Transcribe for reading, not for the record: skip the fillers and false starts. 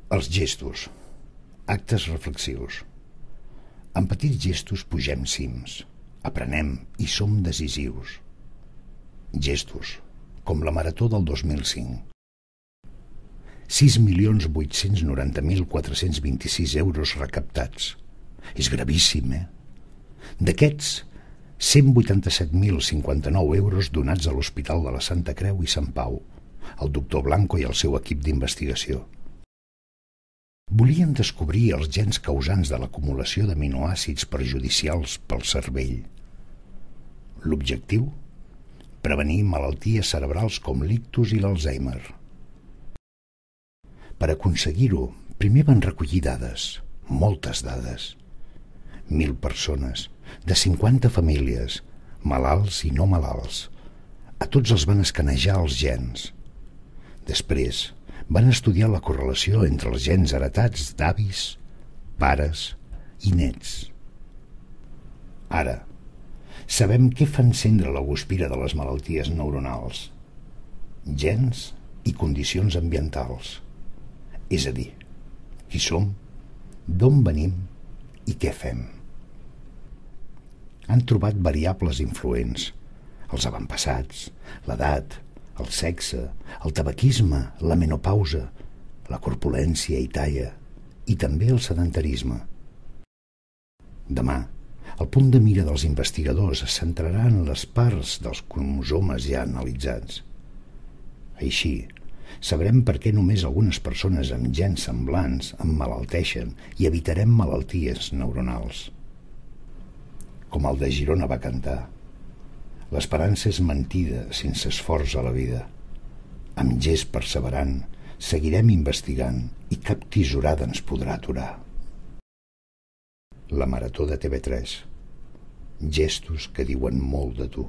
Els gestos, actes reflexius. En petits gestos pugem cims, aprenem i som decisius. Gestos, com la marató del 2005. 6.890.426 euros recaptats. És gravíssim, D'aquests, 187.059 euros donats a l'Hospital de la Santa Creu i Sant Pau, al doctor Blanco i al seu equip d'investigació. Volien descobrir els gens causants de l'acumulació d'aminoàcids perjudicials pel cervell. L'objectiu? Prevenir malalties cerebrals com l'ictus i l'Alzheimer. Per aconseguir-ho, primer van recollir dades, moltes dades. 1.000 persones, de 50 famílies, malalts i no malalts. A tots els van escanejar els gens. Després, van estudiar la correlació entre els gens heretats d'avis, pares i nets. Ara, sabem què fa encendre la guspira de les malalties neuronals. Gens i condicions ambientals. És a dir, qui som, d'on venim i què fem. Han trobat variables influents, els avantpassats, l'edat, el sexe, el tabaquisme, la menopausa, la corpulència i talla, i també el sedentarisme. Demà, el punt de mira dels investigadors es centrarà en les parts dels cromosomes ja analitzats. Així, sabrem per què només algunes persones amb gens semblants emmalalteixen i evitarem malalties neuronals. Com el de Girona va cantar, l'esperança és mentida sense esforç a la vida. Amb gest perseverant, seguirem investigant i cap tisorada ens podrà aturar. La marató de TV3. Gestos que diuen molt de tu.